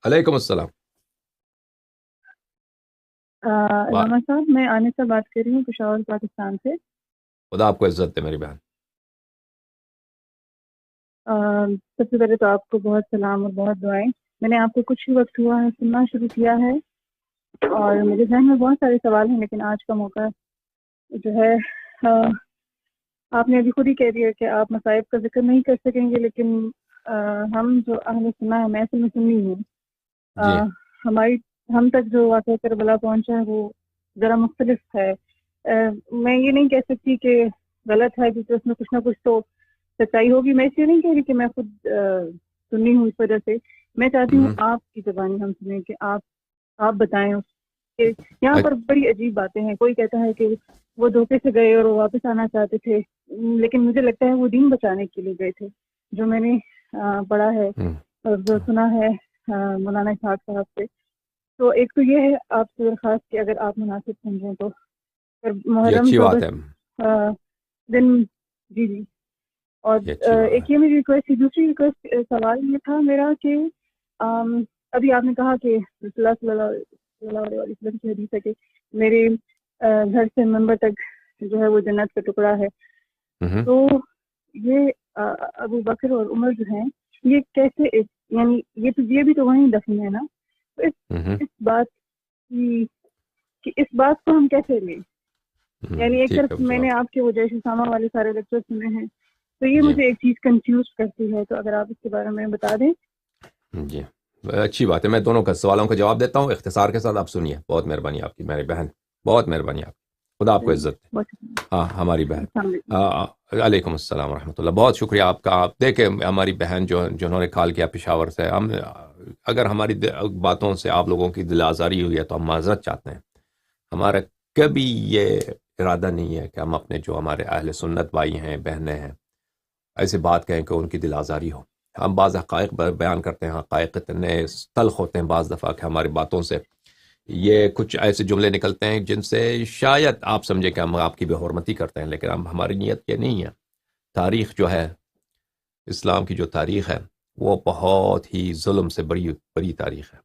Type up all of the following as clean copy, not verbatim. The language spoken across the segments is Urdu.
علیکم السلام۔ علامہ صاحب، میں آنسہ بات کر رہی ہوں پشاور پاکستان سے۔ خدا آپ کو عزت دے میری بہن۔ سب سے پہلے تو آپ کو بہت سلام اور بہت دعائیں۔ میں نے آپ کو کچھ ہی وقت ہوا ہے سننا شروع کیا ہے، اور میرے ذہن میں بہت سارے سوال ہیں، لیکن آج کا موقع جو ہے آپ نے ابھی خود ہی کہہ دیا کہ آپ مصائب کا ذکر نہیں کر سکیں گے، لیکن ہم جو اہل سننا ہے، میں اصل میں سنی ہوں، جی ہماری ہم تک جو واقعہ کربلا پہنچا ہے وہ ذرا مختلف ہے۔ میں یہ نہیں کہہ سکتی کہ غلط ہے، کیونکہ اس میں کچھ نہ کچھ تو سچائی ہوگی۔ میں اس لیے نہیں کہہ رہی کہ میں خود سنی ہوں، اس وجہ سے میں چاہتی ہوں آپ کی زبانی ہم سنیں، کہ آپ بتائیں کہ یہاں پر بڑی عجیب باتیں ہیں۔ کوئی کہتا ہے کہ وہ دھوکے سے گئے اور وہ واپس آنا چاہتے تھے، لیکن مجھے لگتا ہے وہ دین بچانے کے لیے گئے تھے، جو میں نے پڑھا ہے اور جو سنا ہے مولانا اسحاق صاحب سے۔ تو ایک تو یہ ہے آپ سے درخواست کہ اگر آپ مناسب سمجھیں تو یہ محرم اچھی تو بات بس ہے، دن جی اور یہ اچھی بات ہے۔ ایک یہ میری ریکویسٹ تھی۔ دوسری ریکویسٹ سوال یہ تھا میرا کہ ابھی آپ نے کہا کہ رسول اللہ صلی اللہ علیہ وسلم کی حدیث ہے کہ میرے گھر سے منبر تک جو ہے وہ جنت کا ٹکڑا ہے۔ تو یہ ابو بکر اور عمر جو ہیں، یہ کیسے یعنی یہ بھی تو وہیں دفن ہے نا؟ تو اس بات کی کہ اس بات کو ہم کیسے لیں؟ یعنی ایک طرف میں نے آپ کے وہ جیش اسامہ والے سارے لیکچر سنے ہیں، تو یہ جی مجھے ایک چیز کنفیوز کرتی ہے، تو اگر آپ اس کے بارے میں بتا دیں۔ جی اچھی بات ہے، میں دونوں کا سوالوں کا جواب دیتا ہوں اختصار کے ساتھ، آپ سنیے۔ بہت مہربانی آپ کی میری بہن، بہت مہربانی آپ کی، خدا آپ کو عزت دے۔ ہاں ہماری بہن، علیکم السلام ورحمۃ اللہ، بہت شکریہ آپ کا۔ آپ دیکھیں ہماری بہن جنہوں نے کال کیا پشاور سے، ہم اگر ہماری باتوں سے آپ لوگوں کی دل آزاری ہوئی ہے تو ہم معذرت چاہتے ہیں۔ ہمارا کبھی یہ ارادہ نہیں ہے کہ ہم اپنے جو ہمارے اہل سنت بھائی ہیں بہنیں ہیں ایسے بات کہیں کہ ان کی دل آزاری ہو۔ ہم بعض حقائق بیان کرتے ہیں، حقائق اتنے تلخ ہوتے ہیں بعض دفعہ کہ ہماری باتوں سے یہ کچھ ایسے جملے نکلتے ہیں جن سے شاید آپ سمجھیں کہ ہم آپ کی بے حرمتی کرتے ہیں، لیکن ہماری نیت یہ نہیں ہے۔ تاریخ جو ہے، اسلام کی جو تاریخ ہے، وہ بہت ہی ظلم سے بڑی تاریخ ہے،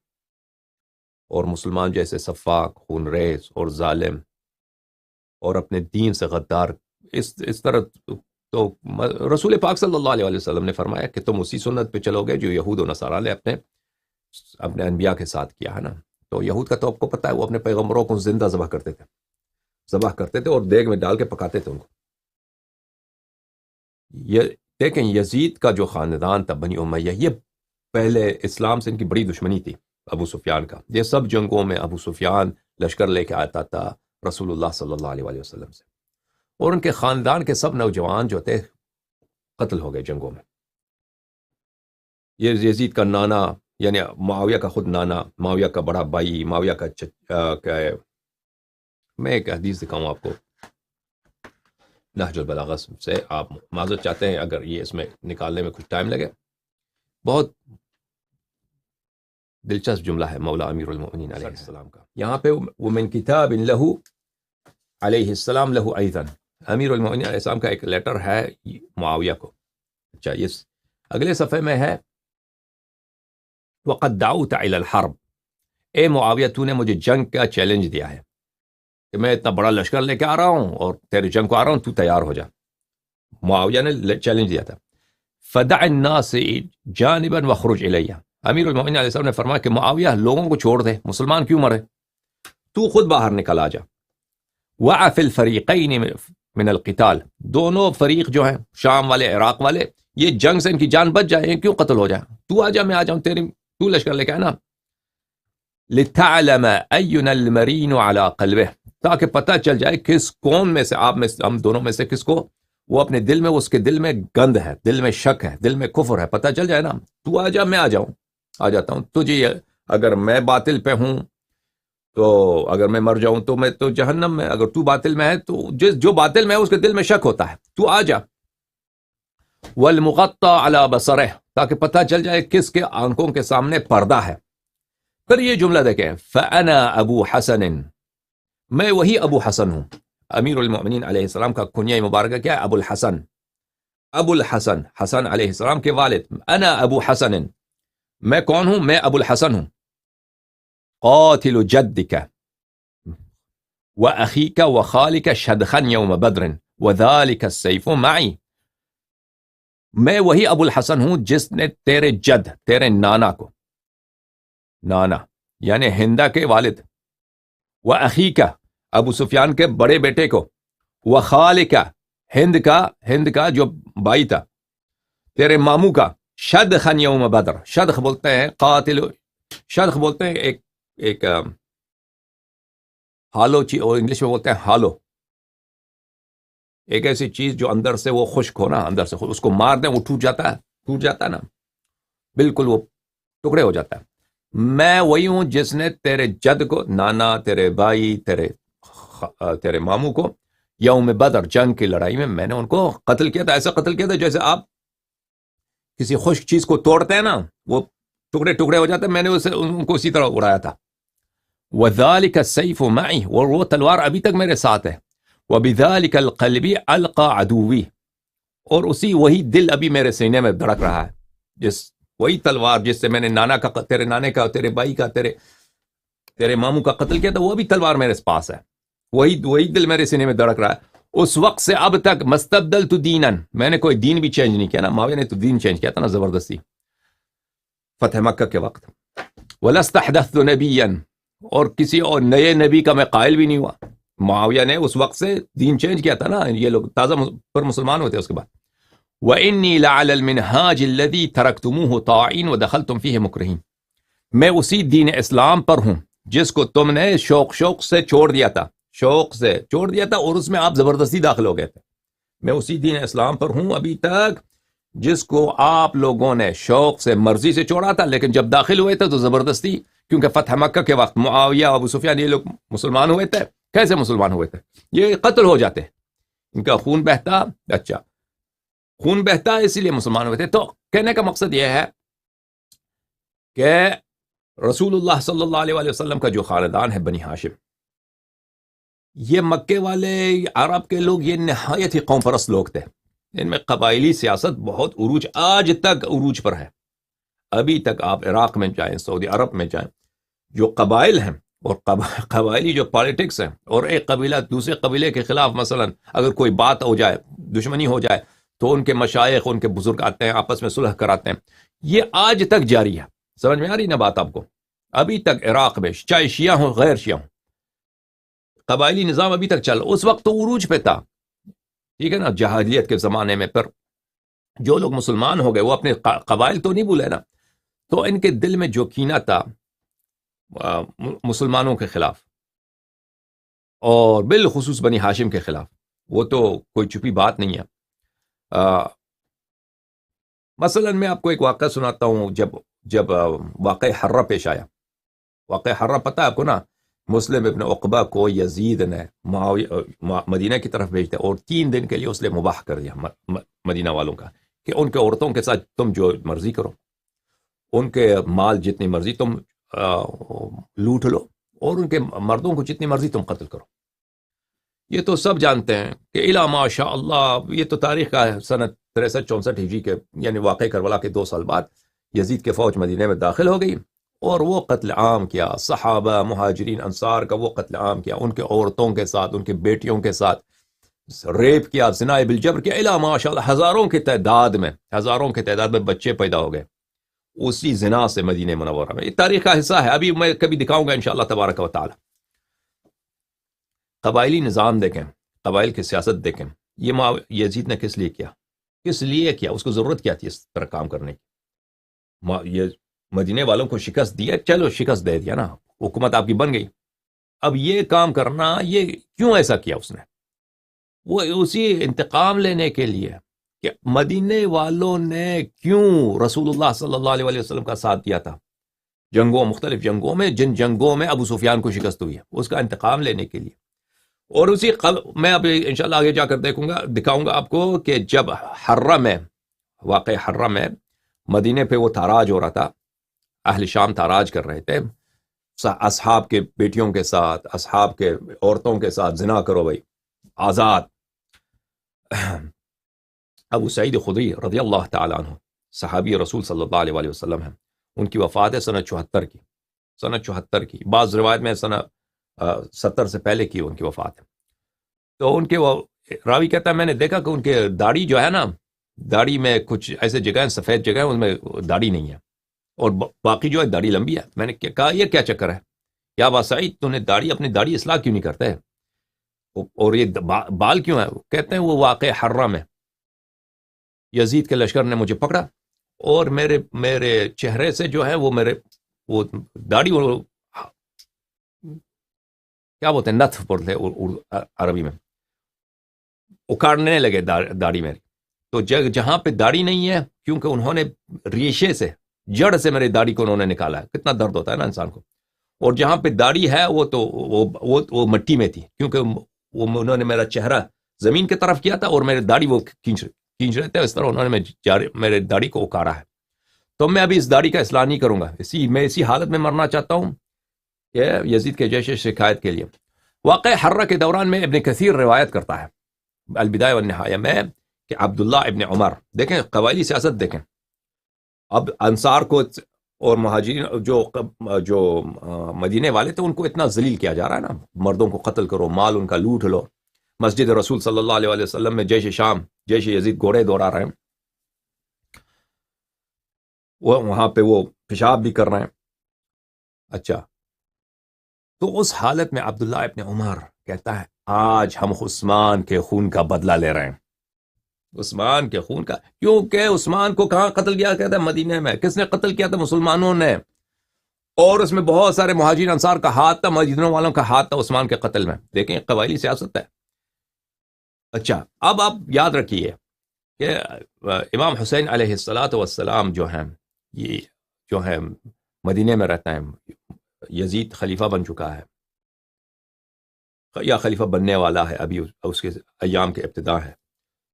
اور مسلمان جیسے سفاک، خون ریز اور ظالم اور اپنے دین سے غدار اس طرح تو رسول پاک صلی اللہ علیہ وسلم نے فرمایا کہ تم اسی سنت پہ چلو گے جو یہود و نصارہ نے اپنے انبیاء کے ساتھ کیا ہے نا۔ تو یہود کا تو آپ کو پتہ ہے، وہ اپنے پیغمبروں کو زندہ ذبح کرتے تھے اور دیگ میں ڈال کے پکاتے تھے ان کو۔ یہ دیکھیں یزید کا جو خاندان تھا بنی امیہ، یہ پہلے اسلام سے ان کی بڑی دشمنی تھی ابو سفیان کا۔ یہ سب جنگوں میں ابو سفیان لشکر لے کے آتا تھا رسول اللہ صلی اللہ علیہ وسلم سے، اور ان کے خاندان کے سب نوجوان جو تھے قتل ہو گئے جنگوں میں۔ یہ یزید کا نانا یعنی معاویہ کا خود نانا، معاویہ کا بڑا بھائی، معاویہ کا کیا ہے، میں ایک حدیث دکھاؤں آپ کو نہج البلاغہ سے، آپ معذرت چاہتے ہیں اگر یہ اس میں نکالنے میں کچھ ٹائم لگے۔ بہت دلچسپ جملہ ہے مولا امیر المؤمنین علیہ السلام کا، یہاں پہ ومن کتاب لہو علیہ السلام لہو ایضاً، امیر المؤمنین علیہ السلام کا ایک لیٹر ہے معاویہ کو۔ اچھا، یہ اگلے صفحے میں ہے وَقَدْ دَعَوْتَ إِلَى الْحَرْبِ، اے معاویہ تو نے مجھے جنگ کا چیلنج دیا ہے کہ میں اتنا بڑا لشکر لے کے آ رہا ہوں اور تیرے جنگ کو آ رہا ہوں، تو تیار ہو جا۔ معاویہ نے چیلنج دیا تھا۔ فَدَعِ النَّاسِ جَانِبًا وَخْرُجْ إِلَيَّ، امیر المؤمنین علیہ السلام نے فرمایا کہ معاویہ لوگوں کو چھوڑ دے، مسلمان کیوں مرے، تو خود باہر نکل آ جا۔ وَعَفِ الْفَرِيقَيْنِ من القتال، دونوں فریق جو ہیں شام والے عراق والے، یہ جنگ سے ان کی جان بچ جائے، کیوں قتل ہو جائے، تو آ جا میں آ جاؤں، تو لشکر لے کے آنا۔ لِتَعْلَمَ أَيُّنَا الْمَرِينُ عَلَى قَلْبِهِ، تاکہ پتہ چل جائے کس کون میں سے آپ میں ہم دونوں میں سے کس کو وہ اپنے دل میں، اس کے دل میں گند ہے، دل میں شک ہے، دل میں کفر ہے، پتہ چل جائے نا۔ تو آ جا میں آ جاتا ہوں، تجھے اگر میں باطل پہ ہوں تو اگر میں مر جاؤں تو میں تو جہنم میں، اگر تو باطل میں ہے تو جو باطل میں ہے اس کے دل میں شک ہوتا ہے، تو آ جا۔ وَالْمُغَطَّى عَلَى بَصَرِهِ، تاکہ پتہ چل جائے کس کے آنکھوں کے سامنے پردہ ہے۔ پھر یہ جملہ دیکھیں، فَأَنَا أَبُو حَسَنٍ، میں وہی ابو حسن ہوں۔ امیر المؤمنین علیہ السلام کا کنیہ مبارکہ کیا ہے؟ ابو الحسن، ابو الحسن، حسن علیہ السلام کے والد۔ انا ابو حسن، میں کون ہوں؟ میں ابو الحسن ہوں، قاتل جدک واخیک وخالک شدخا یوم بدر وذالک السیف معی. میں وہی ابو الحسن ہوں جس نے تیرے جد، تیرے نانا کو، نانا یعنی ہندا کے والد، واخیک ابو سفیان کے بڑے بیٹے کو، وخالک ہند کا جو بھائی تھا، تیرے ماموں کا، شدخا یوم بدر. شدخ بولتے ہیں قاتل، شدخ بولتے ہیں ایک ہالو چیز، اور انگلش میں بولتے ہیں ہالو، ایک ایسی چیز جو اندر سے وہ خشک ہو نا، اندر سے اس کو مار دیں وہ ٹوٹ جاتا ہے نا، بالکل وہ ٹکڑے ہو جاتا ہے. میں وہی ہوں جس نے تیرے جد کو، نانا، تیرے بھائی، تیرے ماموں کو یوم بدر، جنگ کی لڑائی میں نے ان کو قتل کیا تھا. ایسا قتل کیا تھا جیسے آپ کسی خشک چیز کو توڑتے ہیں نا، وہ ٹکڑے ٹکڑے ہو جاتے ہیں، میں نے ان کو اسی طرح اڑایا تھا. وَذَلِكَ السَّيْفُ مَعِي، اور وہ تلوار ابھی تک میرے ساتھ ہے. وَبِذَلِكَ الْقَلْبِ أَلْقَى عَدُوِّي، اور وہی دل ابھی میرے سینے میں دھڑک رہا ہے، وہی تلوار جس سے میں نے تیرے نانے کا، تیرے بھائی کا، تیرے ماموں کا قتل کیا تھا، وہ بھی تلوار میرے پاس ہے، وہی دل میرے سینے میں دھڑک رہا ہے. اس وقت سے اب تک مستبدلت دینا، میں نے کوئی دین بھی چینج نہیں کیا نا، معاویہ نے تو دین چینج کیا تھا نا زبردستی فتح مکہ کے وقت. وَلَسْتَ أَحْدَثْتُ نَبِيًّا، اور کسی اور نئے نبی کا میں قائل بھی نہیں ہوا. معاویہ نے اس وقت سے دین چینج کیا تھا نا، یہ لوگ تازہ پر مسلمان ہوتے اس کے بعد. وَإِنِّي لَعَلَى الْمِنْهَاجِ الَّذِي تَرَكْتُمُوهُ طَاعِينَ وَدَخَلْتُمْ فِيهِ مُكْرِهِينَ، میں اسی دین اسلام پر ہوں جس کو تم نے شوق سے چھوڑ دیا تھا، اور اس میں آپ زبردستی داخل ہو گئے تھے. میں اسی دین اسلام پر ہوں ابھی تک جس کو آپ لوگوں نے شوق سے، مرضی سے چھوڑا تھا، لیکن جب داخل ہوئے تھے تو زبردستی، کیونکہ فتح مکہ کے وقت معاویہ، ابو سفیان، یہ لوگ مسلمان ہوئے تھے. کیسے مسلمان ہوئے تھے؟ یہ قتل ہو جاتے، ان کا خون بہتا، اچھا خون بہتا اسی لیے مسلمان ہوئے تھے. تو کہنے کا مقصد یہ ہے کہ رسول اللہ صلی اللہ علیہ وسلم کا جو خاندان ہے بنی ہاشم، یہ مکے والے عرب کے لوگ یہ نہایت ہی قوم پرست لوگ تھے. ان میں قبائلی سیاست بہت عروج، آج تک عروج پر ہے. ابھی تک آپ عراق میں جائیں، سعودی عرب میں جائیں، جو قبائل ہیں اور قبائلی جو پالیٹکس ہیں، اور ایک قبیلہ دوسرے قبیلے کے خلاف مثلا اگر کوئی بات ہو جائے، دشمنی ہو جائے، تو ان کے مشائخ، ان کے بزرگ آتے ہیں، آپس میں صلح کراتے ہیں. یہ آج تک جاری ہے. سمجھ میں آ رہی نا بات آپ کو؟ ابھی تک عراق میں چاہے شیعہ ہوں غیر شیعہ ہوں، قبائلی نظام ابھی تک چل. اس وقت تو عروج پہ تھا، ٹھیک ہے نا، جاہلیت کے زمانے میں. پر جو لوگ مسلمان ہو گئے وہ اپنے قبائل تو نہیں بھولے نا، تو ان کے دل میں جو کینہ تھا مسلمانوں کے خلاف، اور بالخصوص بنی ہاشم کے خلاف، وہ تو کوئی چھپی بات نہیں ہے. مثلا میں آپ کو ایک واقعہ سناتا ہوں. جب واقع حرہ پیش آیا، واقع حرہ پتہ ہے آپ کو نا، مسلم ابن عقبہ کو یزید نے مدینہ کی طرف بھیجتے، اور 3 دن کے لیے اس لیے مباح کر دیا مدینہ والوں کا کہ ان کے عورتوں کے ساتھ تم جو مرضی کرو، ان کے مال جتنی مرضی تم لوٹ لو، اور ان کے مردوں کو جتنی مرضی تم قتل کرو. یہ تو سب جانتے ہیں کہ الا ماشاء اللہ، یہ تو تاریخ کا ہے. سنت 63-64 ہجری کے، یعنی واقع کربلا کے 2 سال بعد یزید کے فوج مدینہ میں داخل ہو گئی، اور وہ قتل عام کیا. صحابہ، مہاجرین، انصار کا وہ قتل عام کیا، ان کے عورتوں کے ساتھ، ان کے بیٹیوں کے ساتھ ریپ کیا، زنا بالجبر کیا. الا ماشاء اللہ، ہزاروں کی تعداد میں بچے پیدا ہو گئے اسی زنا سے مدینہ منورہ میں. یہ تاریخ کا حصہ ہے. ابھی میں کبھی دکھاؤں گا انشاءاللہ تبارک و تعالی. قبائلی نظام دیکھیں، قبائل کی سیاست دیکھیں. یہ یزید نے کس لیے کیا؟ اس کو ضرورت کیا تھی اس طرح کام کرنے کی؟ یہ مدینے والوں کو شکست دیا، چلو شکست دے دیا نا، حکومت آپ کی بن گئی. اب یہ کام کرنا، یہ کیوں ایسا کیا اس نے؟ وہ اسی انتقام لینے کے لیے کہ مدینے والوں نے کیوں رسول اللہ صلی اللہ علیہ وسلم کا ساتھ دیا تھا مختلف جنگوں میں، جن جنگوں میں ابو سفیان کو شکست ہوئی ہے، اس کا انتقام لینے کے لیے. اور میں اب انشاءاللہ آگے جا کر دکھاؤں گا آپ کو کہ جب واقع حرہ میں مدینے پہ وہ تاراج ہو رہا تھا، اہل شام تاراج کر رہے تھے، اصحاب کے بیٹیوں کے ساتھ، اصحاب کے عورتوں کے ساتھ زنا کرو بھائی، آزاد. ابو سعید خدری رضی اللہ تعالیٰ عنہ صحابی رسول صلی اللہ علیہ وسلم ہیں. ان کی وفات ہے سنہ 74 کی، سنہ 74 کی، بعض روایت میں سنہ 70 سے پہلے کی ان کی وفات ہے۔ تو ان کے وہ راوی کہتا ہے میں نے دیکھا کہ ان کے داڑھی جو ہے نا، داڑھی میں کچھ ایسے جگہ ہیں، سفید جگہ ہیں، ان میں داڑھی نہیں ہے، اور باقی جو ہے داڑھی لمبی ہے۔ میں نے کہا یہ کیا چکر ہے یا ابا سعید، تو نے داڑھی اپنی داڑھی اصلاح کیوں نہیں کرتے، اور یہ بال کیوں ہے؟ کہتے ہیں وہ واقع حرہ میں یزید کے لشکر نے مجھے پکڑا، اور میرے چہرے سے جو ہے وہ داڑھی، کیا بولتے ہیں، نتف بولتے ہیں عربی میں، اکاڑنے لگے داڑھی میری۔ تو جہاں پہ داڑھی نہیں ہے، کیونکہ انہوں نے ریشے سے، جڑ سے میری داڑھی کو انہوں نے نکالا ہے، کتنا درد ہوتا ہے نا انسان کو، اور جہاں پہ داڑھی ہے وہ مٹی میں تھی، کیونکہ انہوں نے میرا چہرہ زمین کی طرف کیا تھا اور میرے داڑھی وہ کھینچ رہے تھے، اس طرح انہوں نے میرے داڑھی کو اکاڑا ہے۔ تو میں ابھی اس داڑھی کا اصلاح نہیں کروں گا، میں اسی حالت میں مرنا چاہتا ہوں کہ یزید کے جیش شکایت کے لیے۔ واقع حرہ کے دوران میں ابن کثیر روایت کرتا ہے البدایہ والنہایہ میں کہ عبداللہ ابن عمر، دیکھیں قبائلی سیاست، دیکھیں اب انصار کو اور مہاجرین جو مدینے والے تھے ان کو اتنا ذلیل کیا جا رہا ہے نا، مردوں کو قتل کرو، مال ان کا لوٹ لو، مسجد رسول صلی اللہ علیہ وسلم میں جیش شام، جیش یزید گھوڑے دوڑا رہے ہیں، وہاں پہ وہ پیشاب بھی کر رہے ہیں۔ اچھا، تو اس حالت میں عبداللہ ابن عمر کہتا ہے آج ہم عثمان کے خون کا بدلہ لے رہے ہیں، عثمان کے خون کا، کیونکہ عثمان کو کہاں قتل کیا گیا تھا؟ مدینے میں۔ کس نے قتل کیا تھا؟ مسلمانوں نے، اور اس میں بہت سارے مہاجرین انصار کا ہاتھ تھا، مدینہ والوں کا ہاتھ تھا عثمان کے قتل میں۔ دیکھیں قبائلی سیاست ہے۔ اچھا، اب آپ یاد رکھیے کہ امام حسین علیہ السلام جو ہیں، یہ جو ہے مدینے میں رہتا ہے، یزید خلیفہ بن چکا ہے یا خلیفہ بننے والا ہے، ابھی اس کے ایام کے ابتدا ہے۔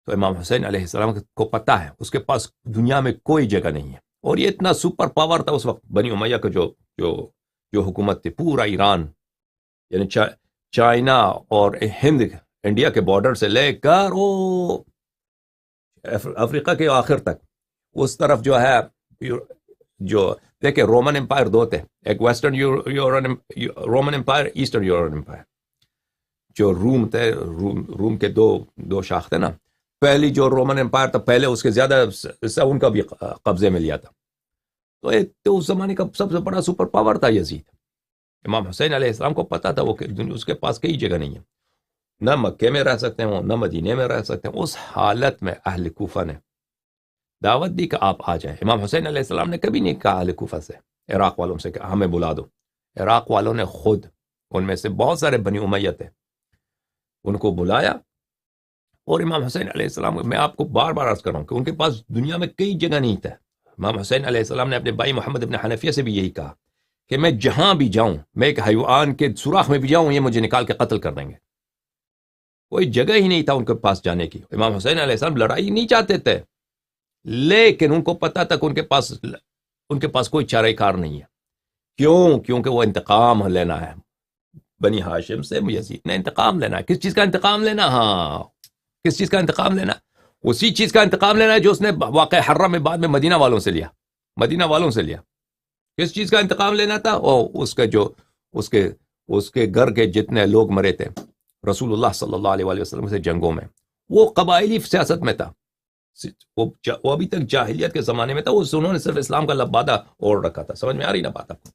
تو امام حسین علیہ السلام کو پتہ ہے اس کے پاس دنیا میں کوئی جگہ نہیں ہے، اور یہ اتنا سپر پاور تھا اس وقت، بنی امیہ کا جو حکومت تھی، پورا ایران، یعنی چائنا اور ہند، انڈیا کے بارڈر سے لے کر وہ افریقہ کے آخر تک، اس طرف جو ہے، جو دیکھیں رومن امپائر دو تھے، ایک ویسٹرن رومن امپائر، ایسٹرن یورین امپائر۔ جو روم تھے، روم کے دو شاخ تھے نا، پہلی جو رومن امپائر تھا، پہلے اس کے زیادہ حصہ ان کا بھی قبضے میں لیا تھا، تو اس زمانے کا سب سے بڑا سپر پاور تھا یزید۔ امام حسین علیہ السلام کو پتا تھا وہ کہ اس کے پاس کئی جگہ نہیں ہے، نہ مکے میں رہ سکتے ہیں، نہ مدینے میں رہ سکتے ہیں۔ اس حالت میں اہل کوفہ نے دعوت دی کہ آپ آ جائیں۔ امام حسین علیہ السلام نے کبھی نہیں کہا اہل کوفہ سے، عراق والوں سے کہ ہمیں بلا دو۔ عراق والوں نے خود، ان میں سے بہت سارے بنی امیہ تھے، ان کو بلایا، اور امام حسین علیہ السلام، میں آپ کو بار بار عرض کر رہا ہوں کہ ان کے پاس دنیا میں کئی جگہ نہیں تھا۔ امام حسین علیہ السلام نے اپنے بھائی محمد ابن حنفیہ سے بھی یہی کہا کہ میں جہاں بھی جاؤں، میں ایک حیوان کے سوراخ میں بھی جاؤں، یہ مجھے نکال کے قتل کر دیں گے۔ کوئی جگہ ہی نہیں تھا ان کے پاس جانے کی۔ امام حسین علیہ السلام لڑائی نہیں چاہتے تھے، لیکن ان کو پتا تھا کہ ان کے پاس کوئی چارہ کار نہیں ہے۔ کیوں؟ کیونکہ وہ انتقام لینا ہے بنی ہاشم سے، یزید نے انتقام لینا ہے۔ کس چیز کا انتقام لینا؟ ہاں، کس چیز کا انتقام لینا؟ اسی چیز کا انتقام لینا ہے جو اس نے واقع حرہ میں بعد میں مدینہ والوں سے لیا، مدینہ والوں سے لیا۔ کس چیز کا انتقام لینا تھا؟ اس کے گھر کے جتنے لوگ مرے تھے رسول اللہ صلی اللہ علیہ وسلم سے جنگوں میں، وہ قبائلی سیاست میں تھا، وہ ابھی تک جاہلیت کے زمانے میں تھا، انہوں نے صرف اسلام کا لبادہ اوڑھ رکھا تھا۔ سمجھ میں آ رہی نا بات آپ کو؟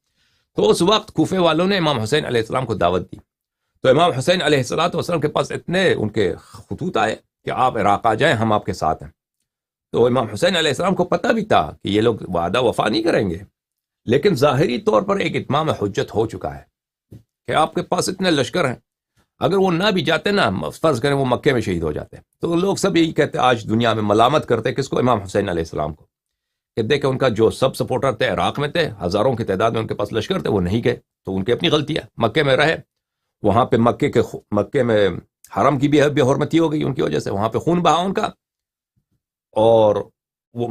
تو اس وقت کوفے والوں نے امام حسین علیہ السلام کو دعوت دی، تو امام حسین علیہ السلام کے پاس اتنے ان کے خطوط آئے کہ آپ عراق آ جائیں، ہم آپ کے ساتھ ہیں۔ تو امام حسین علیہ السلام کو پتہ بھی تھا کہ یہ لوگ وعدہ وفا نہیں کریں گے، لیکن ظاہری طور پر ایک اتمام حجت ہو چکا ہے کہ آپ کے پاس اتنے لشکر ہیں، اگر وہ نہ بھی جاتے نا، فرض کریں وہ مکے میں شہید ہو جاتے، تو لوگ سب یہی کہتے آج دنیا میں ملامت کرتے کس کو؟ امام حسین علیہ السلام کو، کہ دیکھیں ان کا جو سب سپورٹر تھے عراق میں تھے، ہزاروں کی تعداد میں ان کے پاس لشکر تھے، وہ نہیں گئے، تو ان کی اپنی غلطی ہے، مکے میں رہے، وہاں پہ مکے میں حرم کی بھی بے حرمتی ہو گئی ان کی وجہ سے، وہاں پہ خون بہا ان کا، اور وہ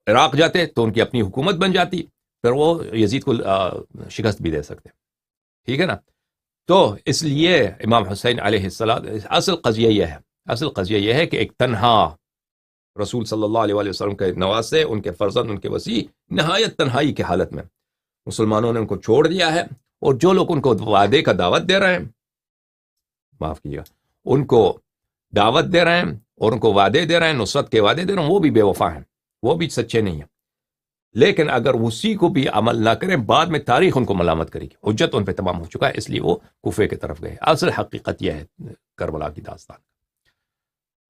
عراق جاتے تو ان کی اپنی حکومت بن جاتی، پھر وہ یزید کو شکست بھی دے سکتے۔ ٹھیک ہے نا؟ تو اس لیے امام حسین علیہ السلام، اصل قضیہ یہ ہے کہ ایک تنہا رسول صلی اللہ علیہ وسلم کے نواسے، ان کے فرزند، ان کے وسیع نہایت تنہائی کی حالت میں مسلمانوں نے ان کو چھوڑ دیا ہے، اور جو لوگ ان کو وعدے کا دعوت دے رہے ہیں، معاف کیجیے گا، ان کو دعوت دے رہے ہیں اور ان کو وعدے دے رہے ہیں، نصرت کے وعدے دے رہے ہیں، وہ بھی بے وفا ہیں، وہ بھی سچے نہیں ہیں۔ لیکن اگر اسی کو بھی عمل نہ کریں، بعد میں تاریخ ان کو ملامت کرے گی، حجت ان پہ تمام ہو چکا ہے، اس لیے وہ کوفے کی طرف گئے۔ اصل حقیقت یہ ہے کربلا کی داستان۔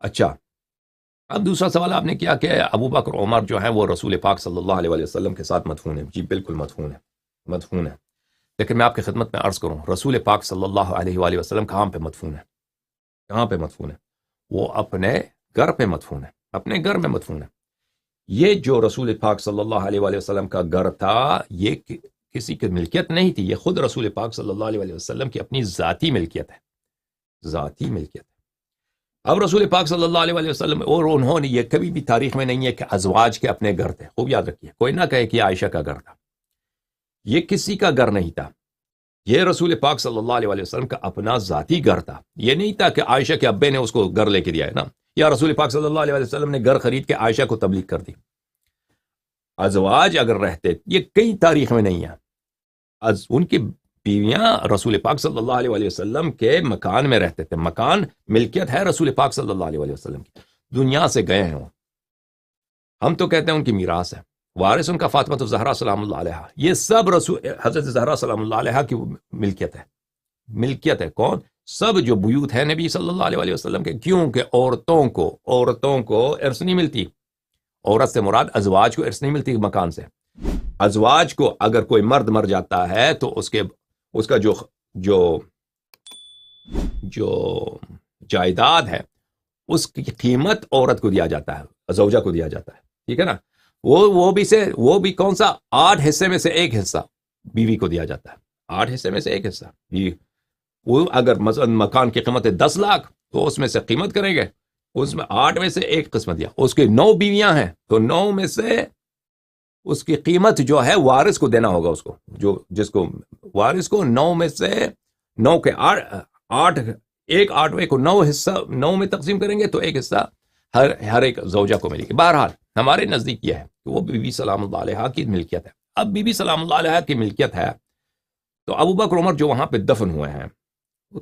اچھا، اب دوسرا سوال آپ نے کیا کہ ابو بکر عمر جو ہیں وہ رسول پاک صلی اللہ علیہ وسلم کے ساتھ مدفون ہیں۔ جی بالکل مدفون ہے، لیکن میں آپ کی خدمت میں عرض کروں، رسول پاک صلی اللہ علیہ وآلہ وسلم کہاں پہ مدفون ہے؟ کہاں پہ مدفون ہے؟ وہ اپنے گھر پہ مدفون ہے، اپنے گھر میں مدفون ہے۔ یہ جو رسول پاک صلی اللہ علیہ وآلہ وسلم کا گھر تھا، یہ کسی کی ملکیت نہیں تھی، یہ خود رسول پاک صلی اللہ علیہ وآلہ وسلم کی اپنی ذاتی ملکیت ہے، ذاتی ملکیت ہے۔ اب رسول پاک صلی اللہ علیہ وآلہ وسلم اور انہوں نے، یہ کبھی بھی تاریخ میں نہیں ہے کہ ازواج کے اپنے گھر تھے، خوب یاد رکھیے، کوئی نہ کہے کہ عائشہ کا گھر تھا، یہ کسی کا گھر نہیں تھا، یہ رسول پاک صلی اللہ علیہ وآلہ وسلم کا اپنا ذاتی گھر تھا۔ یہ نہیں تھا کہ عائشہ کے ابے نے اس کو گھر لے کے دیا ہے نا، یا رسول پاک صلی اللہ علیہ وآلہ وسلم نے گھر خرید کے عائشہ کو تبلیغ کر دی۔ ازواج اگر رہتے، یہ کئی تاریخ میں نہیں ہے، ان کی بیویاں رسول پاک صلی اللہ علیہ وآلہ وسلم کے مکان میں رہتے تھے، مکان ملکیت ہے رسول پاک صلی اللہ علیہ وآلہ وسلم کی، دنیا سے گئے ہیں وہ، ہم تو کہتے ہیں ان کی میراث ہے، وارث ان کا فاطمہ الزہرا سلام اللہ علیہا، یہ سب رسول حضرت زہرا سلام اللہ علیہا کی ملکیت ہے، ملکیت ہے۔ کون؟ سب جو بیوت ہے نبی صلی اللہ علیہ وآلہ وسلم کے، کیونکہ عورتوں کو ارث نہیں ملتی، عورت سے مراد ازواج کو ارث نہیں ملتی مکان سے۔ ازواج کو اگر کوئی مرد مر جاتا ہے تو اس کا جو جائیداد ہے، اس کی قیمت عورت کو دیا جاتا ہے، زوجہ کو دیا جاتا ہے، ٹھیک ہے نا؟ وہ بھی کون سا؟ 8 حصے میں سے 1 حصہ بیوی کو دیا جاتا ہے، 8 حصے میں سے 1 حصہ بیوی۔ وہ اگر مثلا مکان کی قیمت ہے 10 لاکھ، تو اس میں سے قیمت کریں گے، اس میں 8 میں سے 1 قسمت دیا، اس کی 9 بیویاں ہیں تو 9 میں سے اس کی قیمت جو ہے وارث کو دینا ہوگا، اس کو جس کو وارث کو 9 میں سے 9 کے 8 ایک 8ویں کو 9 حصہ 9 میں تقسیم کریں گے تو 1 حصہ ہر ایک زوجہ کو ملے گی۔ بہرحال ہمارے نزدیک یہ ہے کہ وہ بی بی سلام اللہ علیہا کی ملکیت ہے۔ اب بی بی سلام اللہ علیہا کی ملکیت ہے تو ابو بکر عمر جو وہاں پہ دفن ہوئے ہیں،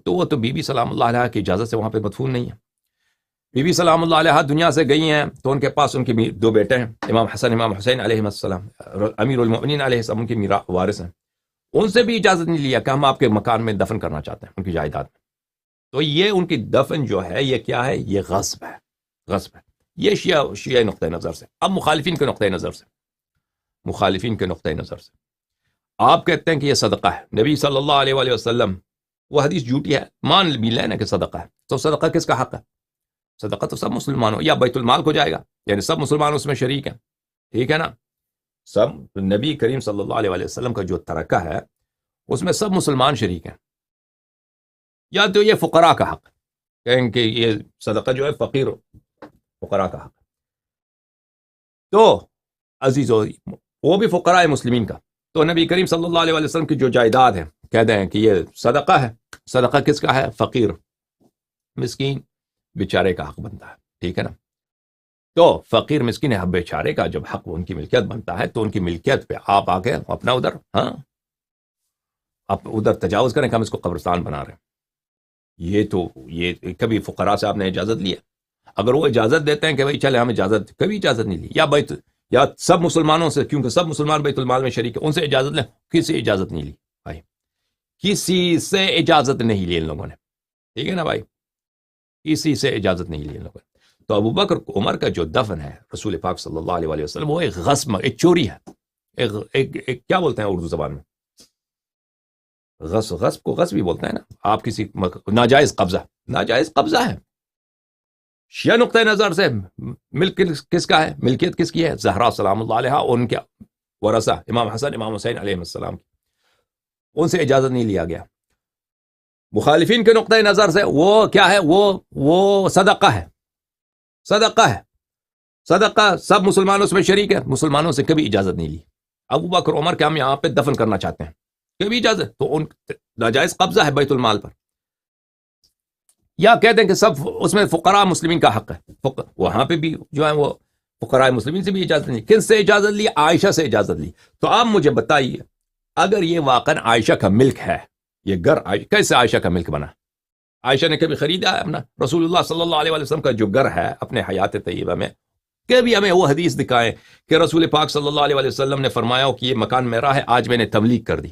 تو وہ تو بی بی سلام اللہ علیہا کی اجازت سے وہاں پہ مدفون نہیں ہے۔ بی بی سلام اللہ علیہا دنیا سے گئی ہیں تو ان کے پاس ان کی 2 بیٹے ہیں، امام حسن امام حسین علیہ السلام، امیر المؤمنین علیہ السلام، ان کی وارث ہیں۔ ان سے بھی اجازت نہیں لیا کہ ہم آپ کے مکان میں دفن کرنا چاہتے ہیں، ان کی جائیداد میں۔ تو یہ ان کی دفن جو ہے یہ کیا ہے؟ یہ غصب ہے، غصب ہے۔ یہ شیعہ نقطۂ نظر سے۔ اب مخالفین کے نقطۂ نظر سے آپ کہتے ہیں کہ یہ صدقہ ہے، نبی صلی اللہ علیہ وآلہ وسلم، وہ حدیث جھوٹی ہے، مان بھی لینا کہ صدقہ ہے، تو صدقہ کس کا حق ہے؟ صدقہ تو سب مسلمانوں یا بیت المال کو جائے گا، یعنی سب مسلمان اس میں شریک ہیں، ٹھیک ہے نا؟ سب نبی کریم صلی اللہ علیہ وآلہ وسلم کا جو ترکہ ہے اس میں سب مسلمان شریک ہیں، یا تو یہ فقراء کا حق، کہیں کہ یہ صدقہ جو ہے فقیر فقراء کا حق، تو عزیزو وہ بھی فقراء مسلمین کا، تو نبی کریم صلی اللہ علیہ وسلم کی جو جائیداد ہے کہہ دیں کہ یہ صدقہ ہے، صدقہ کس کا ہے؟ فقیر مسکین بیچارے کا حق بنتا ہے، ٹھیک ہے نا؟ تو فقیر مسکین بیچارے کا جب حق ان کی ملکیت بنتا ہے تو ان کی ملکیت پہ آپ آ کے اپنا آپ ادھر تجاوز کریں کہ ہم اس کو قبرستان بنا رہے ہیں، یہ کبھی فقراء سے آپ نے اجازت لی ہے؟ اگر وہ اجازت دیتے ہیں کہ بھائی چلے، ہم کبھی اجازت نہیں لی، یا سب مسلمانوں سے، کیونکہ سب مسلمان بیت المال میں شریک ہیں، ان سے اجازت لیں، کسی اجازت نہیں لی بھائی، کسی سے اجازت نہیں لی ان لوگوں نے، ٹھیک ہے نا بھائی؟ کسی سے اجازت نہیں لی ان لوگوں نے۔ تو ابو بکر عمر کا جو دفن ہے رسول پاک صلی اللہ علیہ وآلہ وسلم، وہ ایک غصب، ایک چوری ہے، ایک کیا بولتے ہیں اردو زبان میں؟ غصب کو غصب بھی بولتے ہیں نا، آپ کسی ناجائز قبضہ ہے۔ شیعہ نقطۂ نظر سے ملک کس کا ہے؟ ملکیت کس کی ہے؟ زہرا سلام اللہ علیہا اور ان کے ورثہ امام حسن امام حسین علیہ السلام کی، ان سے اجازت نہیں لیا گیا۔ مخالفین کے نقطۂ نظر سے وہ کیا ہے؟ وہ صدقہ ہے، صدقہ سب مسلمانوں میں شریک ہے، مسلمانوں سے کبھی اجازت نہیں لی۔ ابو بکر عمر کے ہم یہاں پہ دفن کرنا چاہتے ہیں، کبھی اجازت؟ تو ان ناجائز قبضہ ہے بیت المال پر، یا کہتے ہیں کہ سب اس میں فقراء مسلمین کا حق ہے، وہاں پہ بھی جو ہے وہ فقراء مسلمین سے بھی اجازت نہیں. کن سے اجازت لی؟ عائشہ سے اجازت لی. تو آپ مجھے بتائیے اگر یہ واقعا عائشہ کا ملک ہے، یہ گھر کیسے عائشہ کا ملک بنا؟ عائشہ نے کبھی خریدا ہے اپنا؟ رسول اللہ صلی اللہ علیہ وسلم کا جو گھر ہے اپنے حیات طیبہ میں، کبھی ہمیں وہ حدیث دکھائیں کہ رسول پاک صلی اللہ علیہ وسلم نے فرمایا ہو کہ یہ مکان میرا ہے، آج میں نے تملیغ کر دی.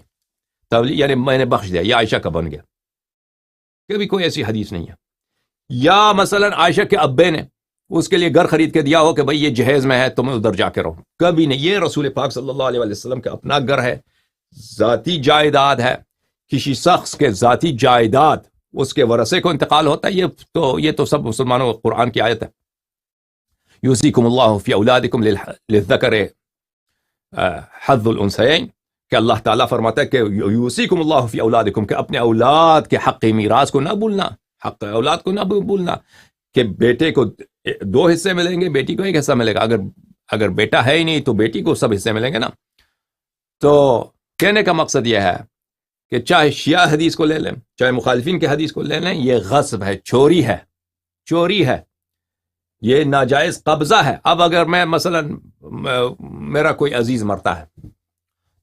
تملیغ یعنی میں نے بخش دیا، یہ عائشہ کا بن گیا. کبھی کوئی ایسی حدیث نہیں ہے. یا مثلا عائشہ کے ابے نے اس کے لیے گھر خرید کے دیا ہو کہ بھئی یہ جہیز میں ہے، تمہیں ادھر جا کے رہو، کبھی نہیں. یہ رسول پاک صلی اللہ علیہ وسلم کا اپنا گھر ہے، ذاتی جائیداد ہے. کسی شخص کے ذاتی جائیداد اس کے ورثے کو انتقال ہوتا ہے، یہ تو سب مسلمانوں قرآن کی آیت ہے. یوصیکم اللہ فی اولادکم للذکر حظ الانثیین، کہ اللہ تعالیٰ فرماتا ہے کہ یوصیکم اللہ فی اولادکم، کہ اپنے اولاد کے حق میراث کو نہ بھولنا، حق اولاد کو نہ بھولنا، کہ بیٹے کو 2 حصے ملیں گے، بیٹی کو 1 حصہ ملے گا. اگر بیٹا ہے ہی نہیں تو بیٹی کو سب حصے ملیں گے نا. تو کہنے کا مقصد یہ ہے کہ چاہے شیعہ حدیث کو لے لیں، چاہے مخالفین کے حدیث کو لے لیں، یہ غصب ہے، چوری ہے، یہ ناجائز قبضہ ہے. اب اگر میں مثلا میرا کوئی عزیز مرتا ہے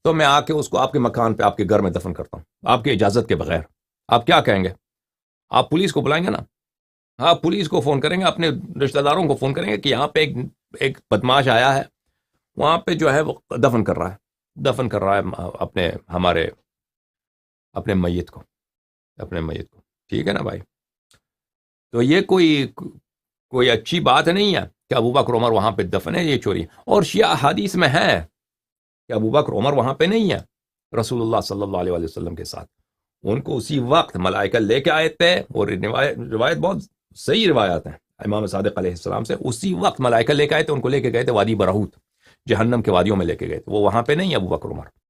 تو میں آ کے اس کو آپ کے مکان پہ، آپ کے گھر میں دفن کرتا ہوں آپ کی اجازت کے بغیر، آپ کیا کہیں گے؟ آپ پولیس کو بلائیں گے نا. آپ پولیس کو فون کریں گے، اپنے رشتہ داروں کو فون کریں گے کہ یہاں پہ ایک بدماش آیا ہے، وہاں پہ جو ہے وہ دفن کر رہا ہے اپنے میت کو. ٹھیک ہے نا بھائی؟ تو یہ کوئی اچھی بات نہیں ہے کہ ابوبکر عمر وہاں پہ دفن ہے، یہ چوری. اور شیعہ حدیث میں ہے کہ ابوبکر عمر وہاں پہ نہیں ہے رسول اللہ صلی اللہ علیہ وسلم کے ساتھ. ان کو اسی وقت ملائکہ لے کے آئے تھے، اور روایت بہت صحیح روایات ہیں امام صادق علیہ السلام سے. اسی وقت ملائکہ لے کے آئے تھے، ان کو لے کے گئے تھے وادی برہوت، جہنم کے وادیوں میں لے کے گئے تھے. وہ وہاں پہ نہیں ہے ابوبکر عمر.